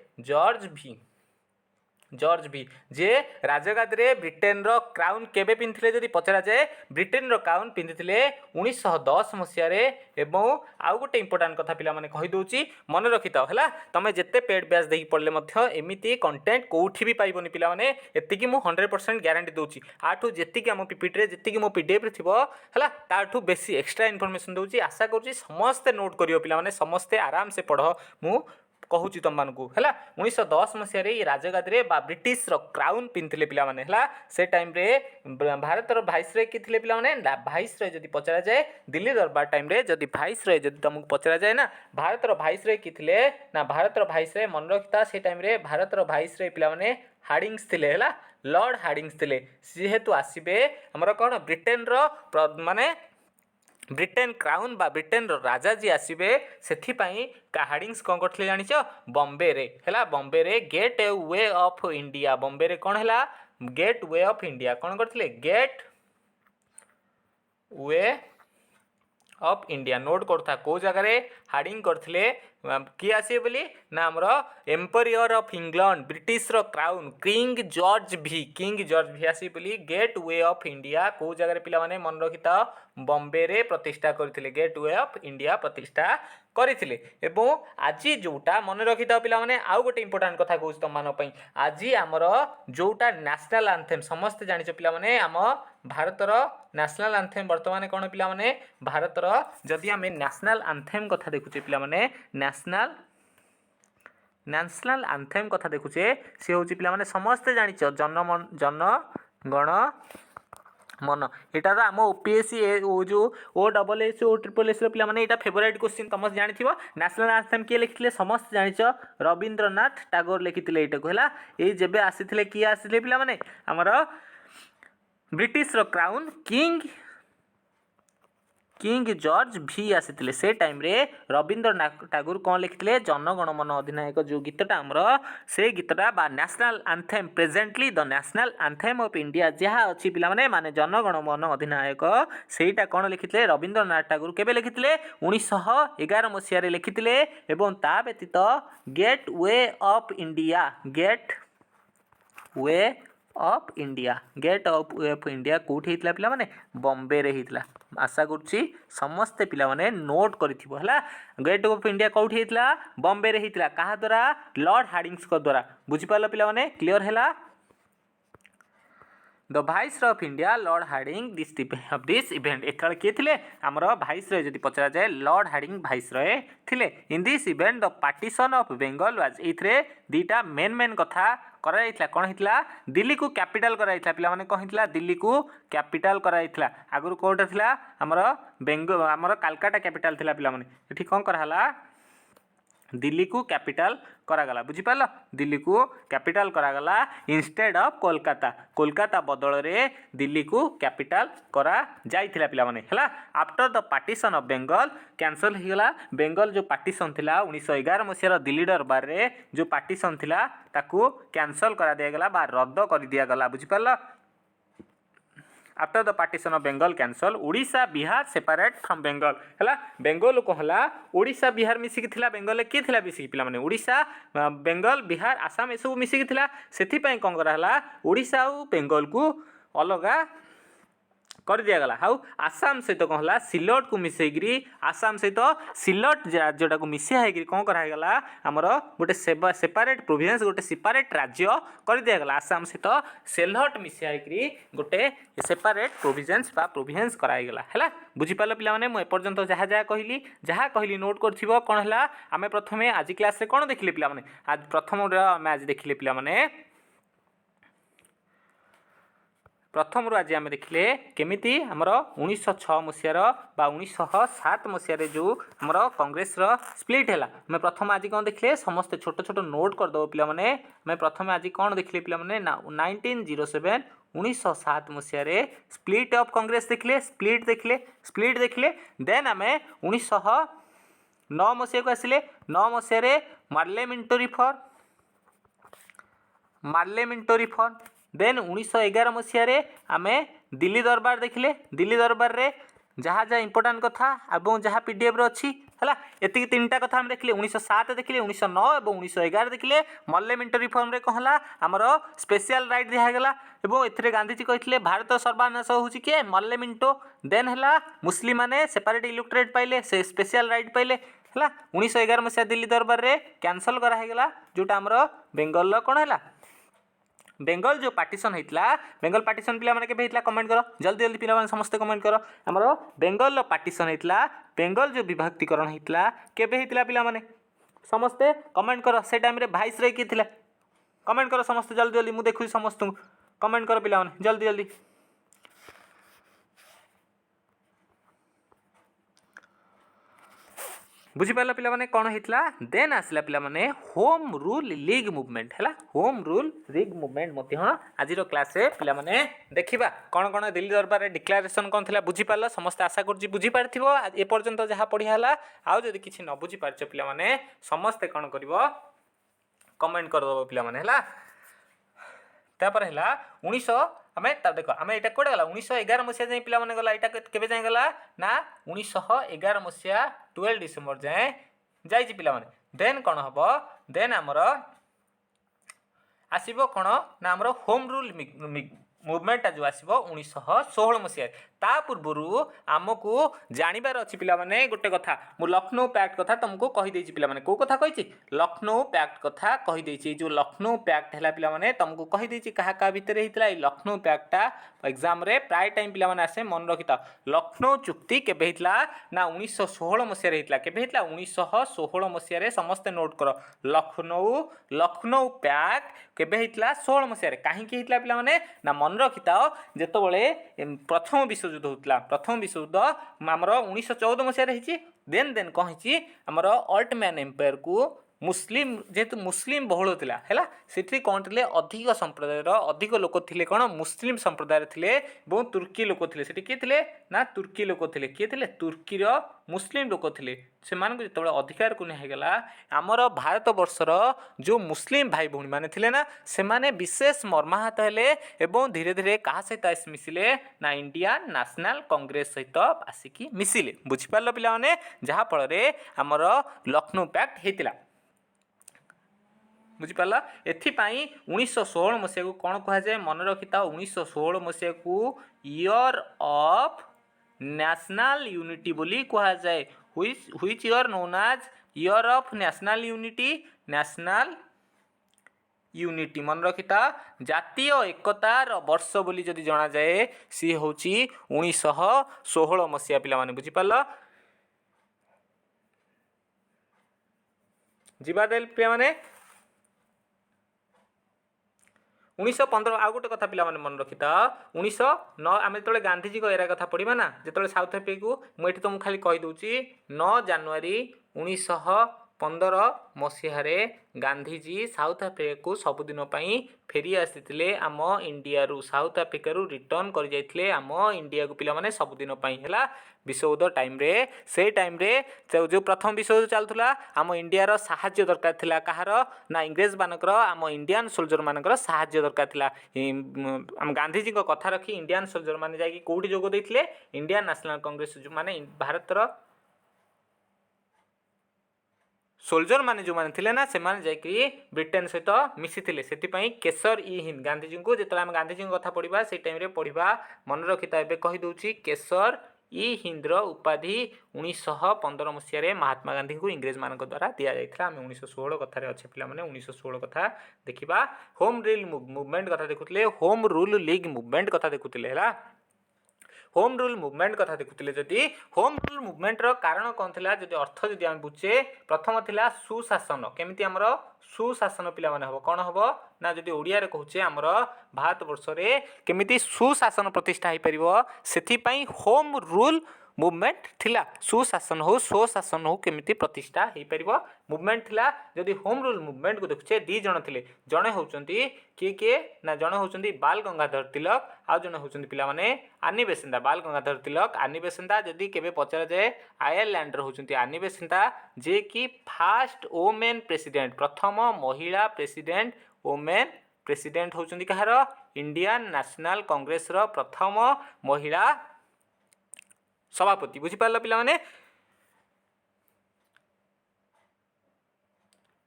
जॉर्ज भी जे राजगादी रे ब्रिटेन रो क्राउन केबे पिंधिले जदि पचरा जाए ब्रिटेन रो क्राउन पिंधिले 1910 मसीह रे एवं आउ गोटे इंपोर्टाट कथा पिला माने कहि दोची मन रखिता हैला तमे जेते पेड बैच देही पड़ले मध्य एमिति कंटेंट कोठी भी पाइबोनी पिला माने एतिकी मु 100% गारंटी दोची आठू जेतिकी हम पीपीटी रे जेतिकी मो पीडीएफ रे थिबो हैला ताठू बेसी एक्स्ट्रा इन्फॉर्मेशन दोची आशा करूची समस्त नोट करियो पिला माने समस्त आराम से पढ़ो मु कहूँ तुम मानक है 1910 मसीह राजगादी रे ब्रिटिश क्राउन पिंधिले पिला माने है से टाइम रे भारत भाइसरय किए थे पिला माने भाइसरय जदि पचरा जाए दिल्ली दरबार टाइम रे जदि भाइसरय जदि तुमको पचरा जाए ना भारत भाइसरय किए थे ना भारत भाइसरय मन रखिता से टाइम रे भारत भाइसरय पिला माने हार्डिंग्स थिले है लॉर्ड हार्डिंग्स थिले जेहेतु आसबे हमर कौन ब्रिटेन माने ब्रिटेन क्राउन बा ब्रिटेन राजा जी आसबे से हार्डिंग्स कौन करते जानिच बॉम्बे रे है बॉम्बे रे Gateway of India Bombay रे कौन है गेट वे ऑफ इंडिया कौन करते Gateway of India note करता कौ जगार हार्डिंग करते किए आसे बोली ना आमर empire of England British crown king George भी आसी बोली गेट वे ऑफ इंडिया कौ जगार पिला माने मन रखिता बॉम्बे रे प्रतिष्ठा करथिले गेट वे ऑफ इंडिया प्रतिष्ठा करथिले एवं आज जोटा मन रखिता पिला माने आउ गोटे इंपोर्टाट कथा कहूँ तुम मान आज आमर जोटा नेशनल एंथेम समस्त जानिछ पिला माने आम भारतर नेशनल एंथेम वर्तमान कौन पिला माने भारतर जदि आम नेशनल एंथेम कथा देखुचे पिला माने नेशनल एंथेम कथा देखुचे सी हूँ पिला माने समस्ते जानिछ जन गण मन यहाँ तो आम ओपीएससी जो OSS OSSS पिला माने यहाँ फेवरेट क्वेश्चन तुम जानी नेशनल एंथेम किए लिखिले समस्त जानिछ रवींद्रनाथ टागोर लिखिले यहाँ को है ये जेबे आसी किए आसिले पिला माने आमर ब्रिटिश क्राउन किंग जॉर्ज भी आसी से टाइम रे रवींद्रनाथ टागोर कौन लिखिले जनगण मन अधिनायक जो गीतटा आमर से गीतटा बा national anthem presently the national anthem of India जहाँ अच्छी पिला माने जनगण मन अधिनायक सेटा कौन लिखिले रवींद्रनाथ टागोर केबे लिखिले 1911 मसीह लिखिले एवं ता व्यतीत गेट वे ऑफ इंडिया कौटी होता पिला माने बॉम्बे रे होता आशा करुच्ची समस्ते पिला माने नोट करिथिबो हला गेट ऑफ इंडिया कौटी होता बॉम्बे रे होता कहा द्वारा लॉर्ड हार्डिंग्स द्वारा बुझी पाल पिला माने क्लियर है the viceroy of India Lord Hardinge this event एथर किए थे आमर भाइसरय जदि पचरा जाए लॉर्ड हार्डिंग भाइसरय थिले in this event the partition of Bengal was एथरे दीटा मेन कथा करा कौन होता दिल्ली को कैपिटल करा पे कौन होता दिल्ली को कैपिटल करा आगुरी कौटा था आमर आमर कालकाटा कैपिटल थिला पिला माने एठी कौन कराला दिल्ली को कैपिटल करागला बुझीपार दिल्ली को कैपिटल करागला इंस्टेड ऑफ कोलकाता कोलकाता बदल रे दिल्ली को कैपिटल करा जाइथिला पिला माने हला after the partition of Bengal cancel हो गला बेंगल जो पार्टीशन थिला 1911 मसीहार दिल्ली दरबार रे जो पार्टीशन थिला ताकू कैंसल करा दिया गला बा रद्द कर दिया गला बुझीपार after the partition of Bengal cancel Odisha Bihar separate from Bengal है बेंगल को है ओडिशा बिहार मिसिकी थिला बेंगल किए थिला मिसिकी पिला माने ओडिशा बेंगल बिहार आसाम ए सब मिसिकी थिला सेथि पई कोन कराला ओडिशा और बेंगल को अलगा कर दिया गला हाउ आसाम सहित कौन है सिलट को मिसेगी आसाम सहित सिलट राज्यटा को मिसा है कौन करागला आमर गोटे सेपारेट प्रोविंस गोटे सेपारेट राज्य कर दिया गला आसाम सहित सिलट मिसा गोटे सेपारेट प्रोविजन्स बा प्रोविंस करागला है बुझीपार पे मुझे एपर्यंत जहाँ जहाँ कहली नोट कर कौन है आम प्रथम आज क्लास रे कौन देखिले पे आज प्रथम आम आज देखिले पे प्रथम आज आम देखिले केमिति आमर 1906 मसीहार बा 1907 मसीहार जो आमर कांग्रेस स्प्लिट है आम प्रथम आज कौन देखिले समस्ते छोट छोट नोट करदेव पे आम प्रथम आज कौन देखिले पे 1907 1907 मसीहार स्प्लिट ऑफ कांग्रेस देखिले स्प्लिट देखिले देन आम 1909 मसीहा को आसिले 9 मसीहार मार्लेमेंटो रिफॉर्म देन 1911 मसीहार आम दिल्ली दरबार देखिले दिल्ली दरबार रे जहाँ जहाँ इंपोर्टाट कथा और जहाँ पीडीएफ अच्छी है ये तीन टा कथा देखिले 1907 देखिले 1909 और 1911 देखिले मर्लियामेंटो रिफॉर्म रे कौन है आमर स्पेशल राइट दिगला और ए गांधीजी कहते भारत सर्वनाश हूँ किए मर्लियामेंटो देन है मुस्लिम मैंने सेपरेट इलेक्टोरेट पाइले से स्पेशल राइट पाइले है 1911 मसीहा दिल्ली दरबार रे कैंसल करागला जोटा आमर बेंगल कौन है बेंगल जो पार्टीशन होता बेंगल पार्टीशन पिला माने केबे होता कमेंट करो जल्दी जल्दी पिला माने समस्त कमेंट करो आमर बेंगल पार्टीशन होता बेंगल जो विभक्तिकरण होता केबे होता पिला माने समस्ते कमेंट करो से टाइम रे भाइस रे किए कमेंट करो समस्त जल्दी जल्दी मुझे देखुची समस्त कमेंट करो पिला माने जल्दी जल्दी बुझीपार पे कौन होता देन आसला पे होम रूल लीग मुवमेंट है होम रूल लीग मुवमेंट आज क्लास रे पे देखा कौन कौन दिल्ली दरबार डिक्लारेसन कौन थी बुझीपार समस्त आशा कर बुझीपार एपर्यंत जहाँ पढ़ियाला आउ जदि किसी न बुझीपार पे समस्ते कौन कर कमेंट करदेव पे तापर है 1900 आम देख आम यहाँ कौटे गला 1911 मसीहा जाए पिला गला यहाँ के जाए गला ना 1911 मसीहा 12 डिसेम्बर जाए जाइए पिला देन कौन हम देन आमर आसब कौन ना आमर होम रूल मुवमेंटा जो आसो 1916 मसीह ता पूर्वर आमको जानवर अच्छी पे गोटे कथा मु लखनऊ पैक्ट कथा तुमको कहीदे पे कौ कथा कही लखनऊ पैक्ट कथा कहीदे जो लखनऊ पैक्ट है पे तुमको कहीदे क्या भितर होता है लखनऊ पैक्टा एग्जाम रे प्राय टाइम पे आसे मन रखी था लखनऊ चुक्ति केबे होता ना 1916 मसीह होता केबे होता 1916 मसीह समस्ते नोट कर लखनऊ पैक्ट केबे होता 16 मसीह कहीं होता पे ना मन रखी था जितेबाला प्रथम विश्वयुद्ध होता प्रथम विश्वयुद्ध आमर 1914 मसीह देन कौन आमर अल्टमैन एम्पायर को मुस्लिम जेहेतु मुस्लिम बहुल थिला हैला सेठी कौन थे अधिक संप्रदाय अधिक लोक थे कौन मुस्लिम संप्रदाय थे बहुत तुर्की लोक थे सेठी किए थे ना तुर्की लोक थे किए थे तुर्कीर मुस्लिम लोक थे से जो अधिकार को निगला आमर भारत वर्षर जो मुस्लिम भाई भौणी मैंने थे ना से माने विशेष मर्माहत हेले एवं धीरे धीरे क्या सहित मिसिले ना इंडियन नेशनल कांग्रेस सहित आसिकी मिसिले बुझीपार पे जहाँफल आमर लखनऊ पैक्ट होता बुझीपार एपाई 1916 मसीहा को कौन कहुए मन रखी था 1916 मसीहा को ईयर ऑफ नेशनल यूनिटी बोली कहुए which year known as year of national unity national unity मन रखिता जातीय एकतार वर्ष बोली जदि जना जाए सी होची 1916 मसीहा पिला माने बुझी पारल जिबा देल पिला माने 1915 आउ गोटे कथा पिला माने मन रखिता 1909 आमे तळे गांधीजी को एरा कथा पढिबा ना जेतळे साउथ अफ्रीका को मु एठी तुम खाली कहि दउची 9 जनवरी 1915 मसीहारे गांधीजी साउथ अफ्रीका को सबुदिन पई फेरी आसीतिले आम इंडिया रु साउथ अफ्रीका रु रिटर्न कर जाइतिले आम इंडिया को पिला माने सबुदिन पई हला विश्वयुद्ध टाइम रे से टाइम रे जो प्रथम विश्वयुद्ध चलथुला आम इंडिया रो सहाय्य दरकार थिला कहार ना इंग्रेज मानकर आम इंडियन सोल्जर मानकर सहाय्य दरकार थिला आम गांधीजी को कथा रखी इंडियन सोल्जर माने जाई कोठी जोग दैथिले इंडियन नेशनल कांग्रेस माने भारतर सोल्जर माने जो माने थिले ना से माने जाई ब्रिटेन सहित मिसी थिले सेति पई केसर ई हिंद गांधीजी को जेतला हम गांधीजी को कथा पढिबा से टाइम रे पढिबा मन रखिता एबे कहि दउची केसर ई हिंद रो उपाधि 1915 मसीह रे महात्मा गांधी को इंग्रेज मान द्वारा दिया जाइथिला हम 1916 कथा रे अच्छे पिला माने 1916 कथा देखिबा होम रूल मूवमेंट कथा देखुतले होम रूल लीग मूवमेंट कथा देखुतले हला होम रूल मूवमेंट कथा देखुतले जदि होम रूल मूवमेंट रो कारण कोन थिला जदि अर्थ जदि हम बुझे प्रथम थिला सुशासन केमिति हमरो सुशासन पिला माने हबो कोन हबो ना जदि ओडिया रे कहूचे हमरो भारत वर्ष रे केमिति सुशासन प्रतिष्ठा हे परिबो सेथि पई होम रूल मूवमेंट थिला सुशासन हो स्वशासन हो केमिति प्रतिष्ठा हे परिबो मूवमेंट थिला जदि होम रूल मूवमेंट को देखुचे दी जण थिले जणे होचंती के ना जणे होचंती बाल गंगाधर तिलक आ जणे होचंती पिला माने आनी बेसेंदा बाल गंगाधर तिलक आनी बेसेंदा जदि केबे पचरा जाए आयरलैंड रे होचंती आनी बेसेंदा जे कि फास्ट वुमेन प्रेसिडेंट प्रथम महिला प्रेसिडेंट वुमेन प्रेसिडेंट होचंती कहार इंडियन नेशनल कांग्रेस रो प्रथम महिला सभापति बुझी पारला पिला माने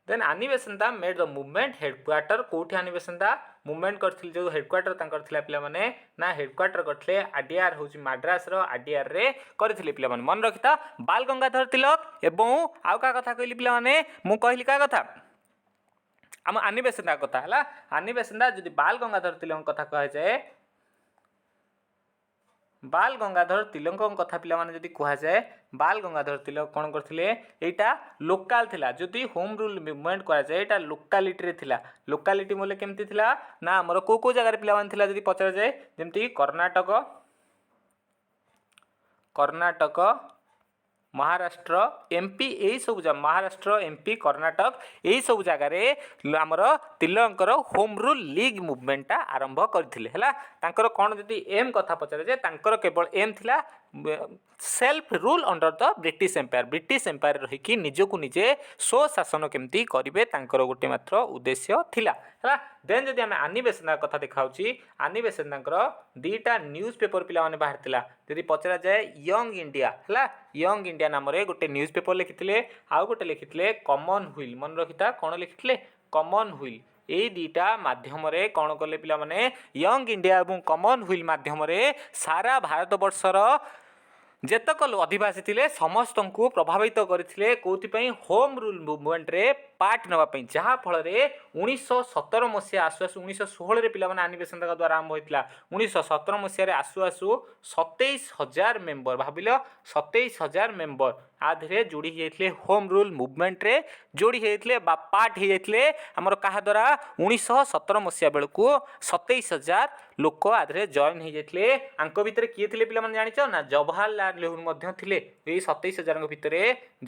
देन आनी बेसेंदा मेड द मूवमेंट हेडक्वार्टर कोठी आनी बेसेंदा मूवमेंट करथिल जो हेडक्वार्टर तांकर थिला पिला माने ना हेडक्वार्टर करथले आडीआर होची मद्रास रो आडीआर रे करथिले पिला माने मन रखिता बाल गंगाधर तिलक एवं आउ का कथा कहली पिला माने मु कहली का कथा हम आनी बेसेंदा कथा हला आनी बेसेंदा जदि बाल गंगाधर तिलक कथा कह जाए बाल गंगाधर तिलक कथा पिला माने जदि कहा जाए बाल गंगाधर तिलक कौन करथिले एटा लोकल थिला जदि होम रूल मूवमेंट करा जाए एटा लोकालिटी रे थिला लोकालिटी मोले केमती थिला ना हमर को जगह रे पिला माने थिला जदि पचरा जाए जेमती कर्नाटक महाराष्ट्र एमपी यही सब जगह महाराष्ट्र एमपी कर्नाटक यही सब जगह रे आमर तिलकर होम रूल लीग मूवमेंटा आरंभ करथिले हला तांकर कोन जदि एम कथा पचरे जे तांकर केवल एम थिला self rule under the British empire रही कि निजको निजे स्वशासन केमती करिवे तांकर गोटे मात्र उद्देश्य थिला हला देन जदि हम आनी बेसेंदा कथा देखाउची आनी बेसेंदांकर दीटा न्यूज पेपर पिला माने बाहर थिला जदि पचरा जाए यंग इंडिया हला यंग इंडिया नाम रे गोटे न्यूज पेपर लिखिथिले आउ गोटे लिखिथिले कॉमन व्हील मन रखिता कोन लिखिथिले कॉमन व्हील ए दीटा माध्यम रे कौन कले पिला माने यंग इंडिया एवं कॉमन व्हील माध्यम रे सारा भारत वर्षर जेतक अधिवासी थिले समस्त को प्रभावित करथिले कोथि होम रूल मूवमेंट रे पार्ट नवा पई जहा फल रे 1917 मसिया आसु आसु 1916 रे पिला माने आनी बेसेंदा द्वारा आरंभ होइतला 1917 मसिया रे आसु आसु 27000 मेंबर भाबिलो 27000 मेंबर आधरे जोड़ी जाइतले होम रूल मूवमेंट रे जोड़ी जाइतले बा पार्ट हे जाइतले हमर कहा द्वारा 1917 मसिया बेलकू 27000 लोक आधरे जॉइन हे जाइतले आंको भितरे किए थिले पिला माने जानिचो ना जवाहरलाल नेहरू मध्य थिले एई 27000 भितरे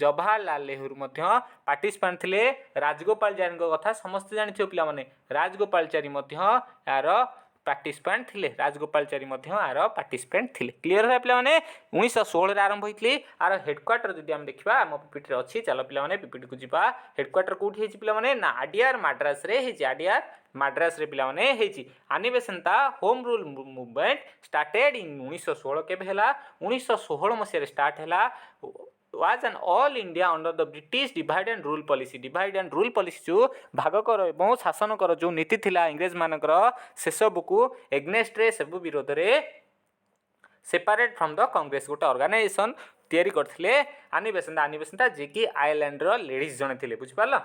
जवाहरलाल नेहरू मध्य पार्टिसिपेंट थिले राजगोपालचारी कथा समस्त जानिथियो पिला माने राजगोपालचारी मध्य यार पार्टिसिपेंट थिले राजगोपालचारी मध्य आर पार्टिसिपेंट थिले क्लियर है पिला माने 1916 रे आरंभ होइतली आर हेडक्वार्टर जदि हम देखिबा हम पीपीटी रे अछि चलो पिला माने पीपीटी को जिबा हेडक्वार्टर कोठी हेछि पिला माने ना आडीआर मद्रास रे हेछि आडीआर मद्रास रे पिला माने हेछि Annie Besant home rule movement started in 1916 केबे हला 1916 मसिया रे स्टार्ट हला was an all India under the British divide and rule policy जो भाग कर एवं शासन कर जो नीति थिला इंग्रेज मानकर से सब को एग्नेस्ट रे सब विरोध रे सेपरेट फ्रॉम द कांग्रेस गोटे ऑर्गेनाइजेशन तैयारी करथिले आनी बेसेंता जे कि आयरलैंड रो लेडीज जने थिले बुझ पारला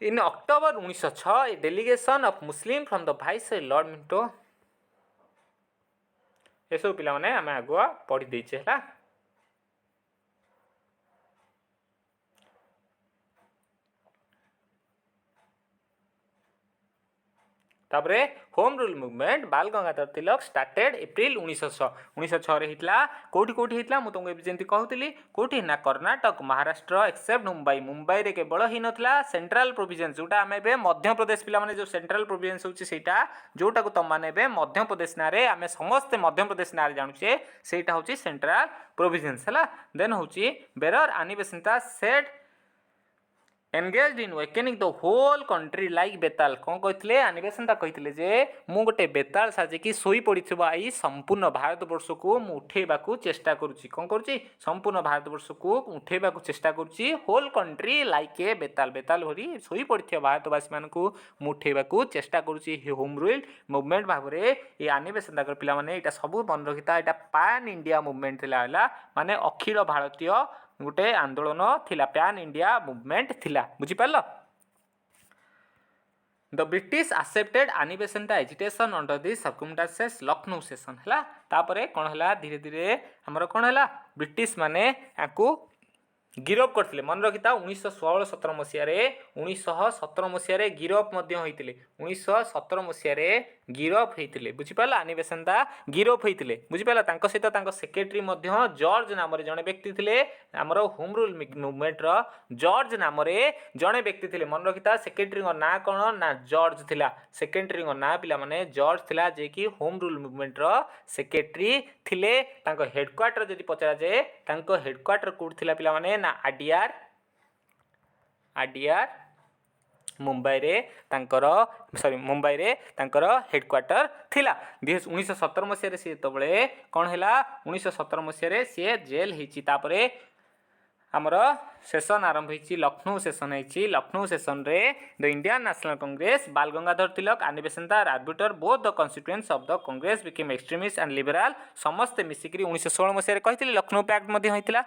in October 1906 a delegation of Muslim from the viceroy Lord Minto ये सब पिला माने आमे आगुआ पढ़ी देछे हला। तापरे होम रूल मूवमेंट बाल गंगाधर तिलक स्टार्टेड एप्रिल 1906 रे हितला कोठी कोठी हितला मु तुमको जेंति कहउतली कोठी ना कर्नाटक महाराष्ट्र एक्सेप्ट मुंबई रे केवल ही नथला सेंट्रल प्रोविजन जोटा आमे बे मध्य प्रदेश पिला माने जो सेंट्रल प्रोविजन होची सेटा जोटा को तम माने बे मध्य प्रदेश ना रे आमे समस्त मध्य प्रदेश ना रे जानुचे सेटा होची सेंट्रल प्रोविजन हला। देन होची बेरर Annie Besant set engaged in awakening the whole country like बेताल कौन कहते आनिबेसनता कहते जे मु गोटे बेताल साजिकी शोई पड़िथिबा ई संपूर्ण भारतवर्ष को मु उठेबा को चेष्टा करूची कौन करूची संपूर्ण भारतवर्ष को उठेबा को चेष्टा करूची होल कंट्री लाइक ए बेताल बेताल भरी शोई पड़िथिबा भारतवासी मान को मु उठेबा को चेष्टा करूची होम रूल मूवमेंट भाबरे ए आनिबेसनता कर पिला माने एटा सब मन रखिता एटा पैन इंडिया मूवमेंट थिला माने अखिल भारतीय गोटे आंदोलन थिला पैन इंडिया मूवमेंट थिला बुझी पारलो। The British accepted Annie Besant agitation under this circumstances Lucknow session हला तापरे कोन हला धीरे धीरे हमर कोन हला ब्रिटिश माने याकू गिरफ करथिले मन रखिता 1916-17 मसिया रे 1917 मसिया रे गिरफ मध्य होइतिले 1917 मसिया रे गिरफ होइतिले बुझी पाला आनिबेसंता गिरफ होइतिले बुझी पाला तांको सहित तांको सेक्रेटरी मध्य जॉर्ज नाम रे जने व्यक्ति थिले हमरो होम रूल मूवमेंट रो जॉर्ज नाम रे जने व्यक्ति थिले मन रखिता सेक्रेटरी को ना कोन ना जॉर्ज थिला सेक्रेटरी को ना पिला माने जॉर्ज थिला जे कि होम रूल मूवमेंट रो सेक्रेटरी थिले तांको हेडक्वार्टर जदी पचरा जे तांको हेडक्वार्टर कोड थिला पिला माने ना आडियार मुंबई रे तांकर मुंबई रे तांकर हेडक्वार्टर थिला 1917 मसिया रे से तबळे कोन हैला 1917 मसिया रे से जेल हिची तापरे हमर सेशन आरंभ हिची लखनऊ सेशन हिची लखनऊ सेशन रे the Indian National Congress Bal Gangadhar Tilak Annie Besant arbiter both the constituents of the Congress became extremist and liberal समस्त मिसिकरी 1916 मसिया रे कहितले लखनऊ पैक्ट मध्ये होइतिला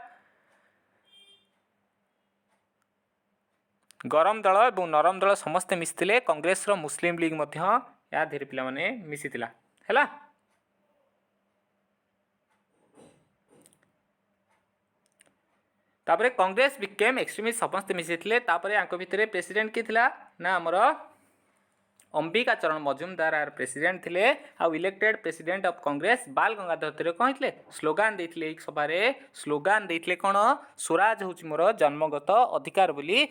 गरम दल और नरम दल समस्ते मिसिले कांग्रेस रो मुस्लिम लीग मध्य या धीरे पिला माने मिसितिला हैला। तापरे कांग्रेस बिकेम एक्सट्रीमिस्ट समस्ते मिसिले तापरे आंको भितरे प्रेसिडेंट के थिला ना हमर अंबिका चरण मजुमदार आर प्रेसिडेंट थिले आ elected president of Congress Bal Gangadhar तिलक कहि थिले स्लोगान देथिले एक सभा रे स्लोगान देथिले कोन स्वराज होची मोर जन्मगत अधिकार बोली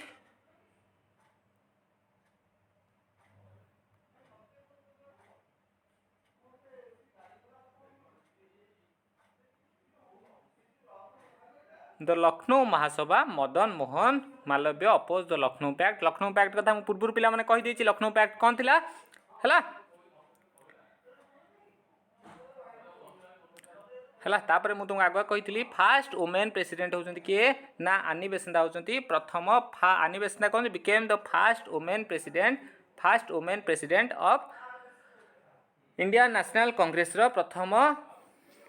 the Lucknow Mahasabha Madan Mohan Malviya oppose the Lucknow pact कथा मु पूर्व पिला माने कहि देछि लखनऊ पैक्ट कोन थिला हला हला तापरे मु तुम आगवा कहितली फास्ट वुमेन प्रेसिडेंट होचंती के ना आनिबेसंता होचंती प्रथम आनिबेसंता कोन became the first women president of Indian National Congress रो प्रथम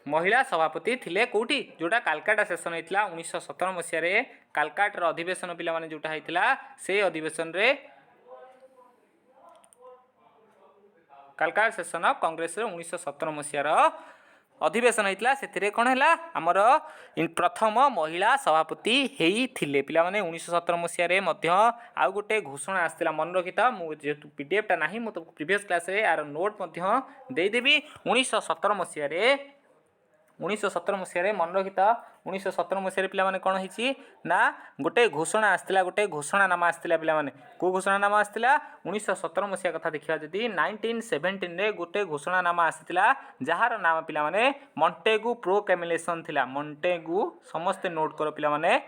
महिला सभापति थिले कोठी जोटा कालकाटा सेशन होइतला 1917 मसिया रे कालकाटा अधिवेशन पिला माने जोटा होइतला से अधिवेशन रे कालकाटा सेशन ऑफ कांग्रेस रे 1917 मसिया रो अधिवेशन होइतला सेथिरे कोन हैला हमर प्रथम महिला सभापति हेई थिले पिला माने 1917 मसिया रे मध्य आ गोटे घोषणा आस्तिला मन रखिता मु जेतु पीडीएफ ता नाही मु तो प्रीवियस क्लास रे आर नोट मध्य देई देबी 1917 मसिया रे 1917 मसिया रे मन रखिता 1917 मसिया रे पिला माने कोन हिची ना गोटे घोषणा आस्तिला गोटे घोषणानामा आस्तिला पिला माने को घोषणानामा आस्तिला 1917 मसिया कथा देखिया जदी 1917 रे गोटे घोषणानामा आस्तिला जहार नाम पिला माने मॉन्टेगू प्रोक्लेमेशन थिला मॉन्टेगू समस्त नोट करो पिला माने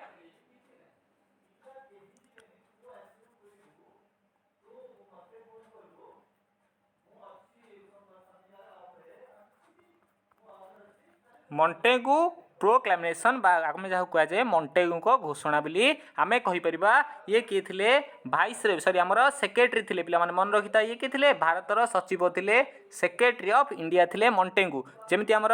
मॉन्टेगू प्रोक्लेमेशन बा आमे जहा कुआ जाय मॉन्टेगू को घोषणा बोली आमे कहि परिबा ये के थिले वाइस रे सॉरी हमर सेक्रेटरी थिले पिला माने मन रखिता ये के थिले भारतर सचिव थिले सेक्रेटरी ऑफ इंडिया थिले मॉन्टेगू जेमिति हमर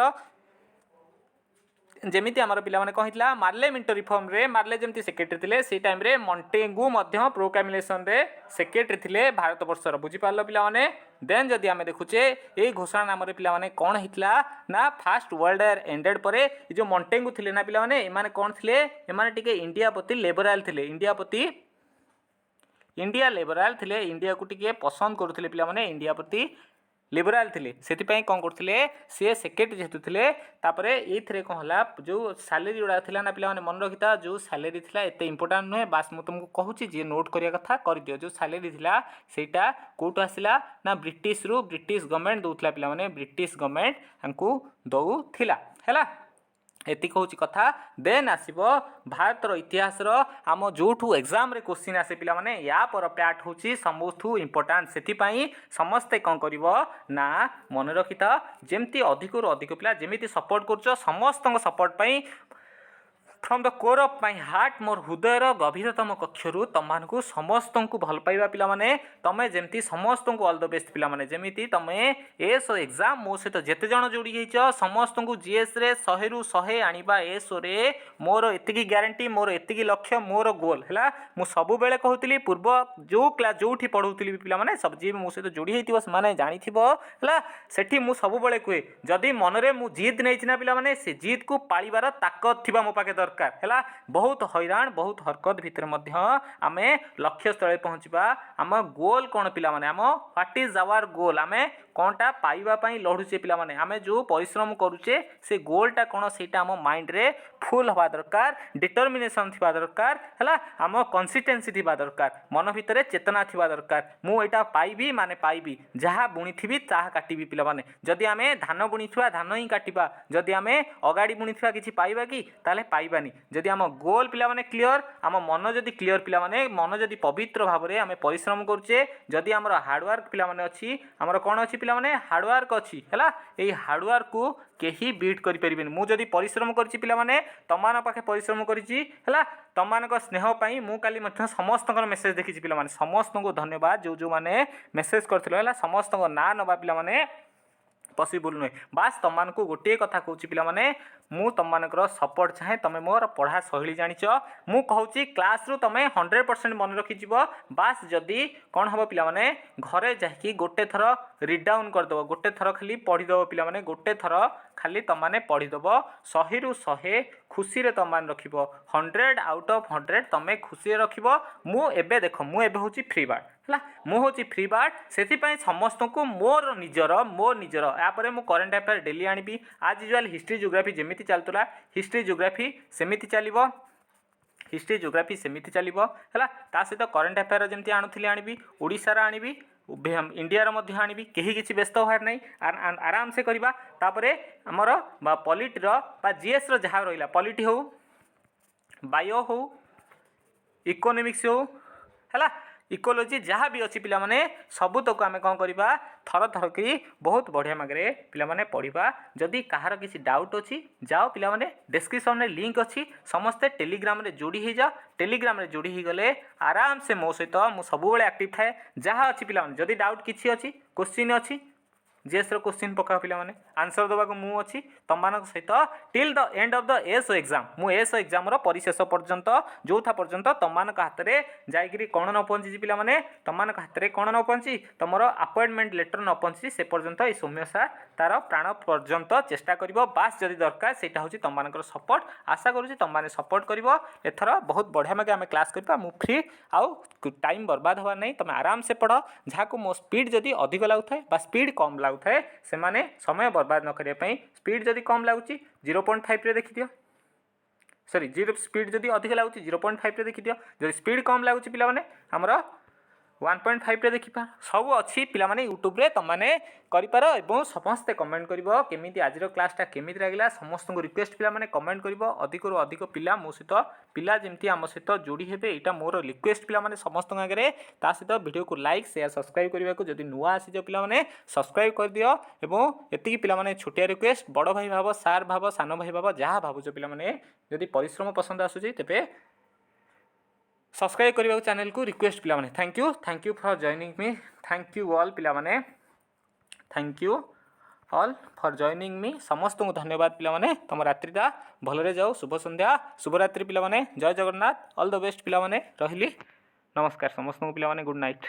जेमिति आमर पिलाने कौन होता मार्ले मिंटो रिफॉर्म रे मार्ले जमी सेक्रेटरी थे से टाइम रे मॉन्टेगू प्रोक्लामेशन रे सेक्रेटरी थे भारत वर्षर बुझीपार पिलाने देन जदि आम देखुचे ये घोषणा नाम पिलाने कौन होता ना फास्ट वर्ल्ड वार एंडेड पर जो मॉन्टेगू थे ना पिलाने एमाने कौन थे एमाने टिके इंडिया प्रति लिबराल थे इंडिया लिबराल थे इंडिया को टिके पसंद करुले पिलाने इंडिया प्रति लिबराल थे से कौन करते सी सेक्रेटरी जेहेतु थे तापर ये कौन है जो सैलरी गुड़ा थी ना पिला मन रखी था जो सैलरी थी एत इंपोर्टाट नुहे बास मुझे तुमको कहूँ जी नोट करने कथा कर दियो जो सैलरी थी सेटा कौटू आसला ना ब्रिटिश रु ब्रिटिश गवर्नमेंट दौला पिला ब्रिटिश गवर्नमेंट दौला है एतिक हूँ कथा देन आसब भारतर इतिहास आम जो एग्जाम रे क्वेश्चन आसे पिला माने या पर पैट हूँ सबुठ इंपोर्टाट से समस्ते कौन कर ना मन रखी था जमती अधिक रु अधिक पिला जमी सपोर्ट कर समस्त सपोर्ट पाई from the core of my heart मोर हृदयर गभीरतम कक्षरु तुमको समस्त को भल पाइबा पिला माने तमे जेमती समस्त को ऑल द बेस्ट पिला माने जेमिति तमे एस एग्जाम मो सहित जेते जण जोड़ी हेच समस्त को जीएस रे 100 रु 100 आनिबा एस रे मोर एतिकी ग्यारंटी मोर एतिकी लक्ष्य मोर गोल हैला मु सब बेले कहउतली पूर्व जो क्लास जोठी पढउतली पिला माने सब जी मो सहित जोड़ी हेतिबो माने जानिथिबो हैला सेठी मु सब बेले कहे जदी मनरे मु जीत नेइचिना पिला माने से जीत को पालिबार ताकत थिबा मो पाके दरकार है बहुत हैरान बहुत हरकत भितर आमे लक्ष्य स्थल पहुँचवा आम गोल कौन पिला माने आम व्हाट इज आवर गोल आमे कौनटा पाइबापी लड़ुचे पिला माने आमे जो परिश्रम करुचे से गोलटा कौन सेटा आम माइंड रे फुल हवा दरकार डिटर्मिनेशन थिबा दरकार है आम कंसिस्टेंसी थिबा दरकार मन भितर चेतना थिबा दरकार मु एटा पाइबी माने पाइबी जहाँ बुणीथि ताहा काटिबी पिला माने जदि आमे धान बुणीथुआ धान ही काटिबा जदि आमे अगाड़ी बुणीथुआ किछि पाइबा कि ताले पाइबानी जदि आम गोल पिला माने क्लियर आम मन जदि क्लियर पिला माने मन जदि पवित्र भाव में आम परिश्रम करुचे जदि आमर हार्डवर्क पिला माने अछि आमर कोन अछि पिला माने हार्डवर्क अछि हैला एई हार्डवर्क को केही बीट करि परिबेनी मु जदि परिश्रम करछि पिला माने तमान पाखे परिश्रम करछि हैला तमानक स्नेह पाई मु काली मध्य समस्त मेसेज देखिछि पिला माने समस्त को धन्यवाद जो जो माने मेसेज करथिलो हैला समस्त ना नबा पिला माने पॉसिबल नुहे बास तुमको गोटे कथा कहूँ पिला माने मु तुमर सपोर्ट चाहे तुम मोर पढ़ा शैली जानिच मु कहूँ क्लास रु तुम 100% मन रखिज बास जदि कौन हम पिला माने घरे जाकि गोटे थर रीड डाउन करदेव गोटे थर खाली पढ़ीदेव पिला माने गोटे थर खाली तुम मैंने पढ़ीदेव 100 रु 100 खुशी रे तुम रख 100 आउट ऑफ 100 तुम खुशी रख मु एबे देख मु एबे हूँ फ्री बार्ड है मु हूँ फ्री बार्ड से समस्त को मोर निजर यापर मु करेन्ट अफेयर डेली आनिबी आज यूजुआल हिस्ट्री जियोग्राफी जेमिति चलतला हिस्ट्री जियोग्राफी सेमिति चलिबो हिस्ट्री जियोग्राफी सेमिति चलिबो हैला ता सहित करेन्ट अफेयर जेमिति आणुथिली आनिबी ओडिसा रा आनिबी इंडिया रो मध्य आनिबी केही किछि व्यस्त होवार नै आराम से करबा तापरे हमर पॉलिटी रो बा जीएस रो जहा रहिला पॉलिटी हो बायो हो इकोनॉमिक्स हो हैला इकोलोजी जहाँ भी अच्छी पिला माने सबुतक आम कौन करवा थर थर की बहुत बढ़िया मागरे पिला माने पढ़ा जदि कहार किसी डाउट अच्छी जाओ पिला माने डिस्क्रिप्शन में लिंक अच्छी समस्ते टेलीग्राम रे जोड़ी हो जाओ टेलीग्राम रे जोड़ी हो गले आराम से मो सहित मु सब एक्टिव थाए जहाँ अच्छी पिला माने जदि डाउट किसी अच्छी क्वेश्चन अच्छी जीएस रो क्वेश्चन पका पिला माने आंसर दबा को मु अछि तममानक सहित till the end of the SO exam मु एसओ एग्जाम रो परिशेष पर्यंत जोथा पर्यंत तममानक हाथ रे जाईगिरी कोन न पहुंची पिला माने तममानक हाथ रे कोन न पहुंची तमरो अपॉइंटमेंट लेटर न पहुंची से पर्यंत ए सौम्यसा तार प्राण पर्यंत चेष्टा करिवो बास जदि दरकार सेटा होची तममानकर सपोर्ट आशा करूची तममाने सपोर्ट करिवो एथरा बहुत बढ़िया मागे आमे क्लास करबा मु फ्री आउ टाइम बर्बाद होवा नै तमे आराम से पढ़ो जाको मो स्पीड जदि अधिक लागुथाय बा स्पीड कम लागुथाय से माने समय बर्बाद न करिया पई स्पीड जदि कम लागुची 0.5 रे देखि दियो सॉरी जीरो स्पीड जदि अधिक लागुची 0.5 रे देखि दियो जदि स्पीड कम लागुची पिला माने हमरा 1.5 रे देखिपा सब अच्छी पिला माने यूट्यूब रे तुम माने करिपार एवं समस्ते कमेंट करिवो केमिति आजिर क्लासटा केमिति लागिला समस्त को रिक्वेस्ट पिला माने कमेंट करिवो अधिक रु अधिक पिला मो सहित पिला जेमति आम सहित जोड़ी हेबे एटा मोर रिक्वेस्ट पिला माने समस्त आगे ता सहित वीडियो को लाइक शेयर सब्सक्राइब करबा को जदि नुआ आसी जो पिला माने सब्सक्राइब कर दियो एवं एतिकी पिला माने छोटिया रिक्वेस्ट बड़ भाई भाव सार भाव सान भाई भाव जहाँ भावुच पिला माने जदि परिश्रम पसंद आसुची तेबे सब्सक्राइब करने चैनल को रिक्वेस्ट पिला माने thank you for joining me thank you all पिला माने thank you all for joining me समस्त को धन्यवाद पिलामाने तुम रात्रिटा भलरे जाओ शुभ संध्या शुभरात्रि पिलामाने जय जगन्नाथ ऑल द बेस्ट पिलामाने रहिली नमस्कार समस्त पिलामाने गुड नाइट।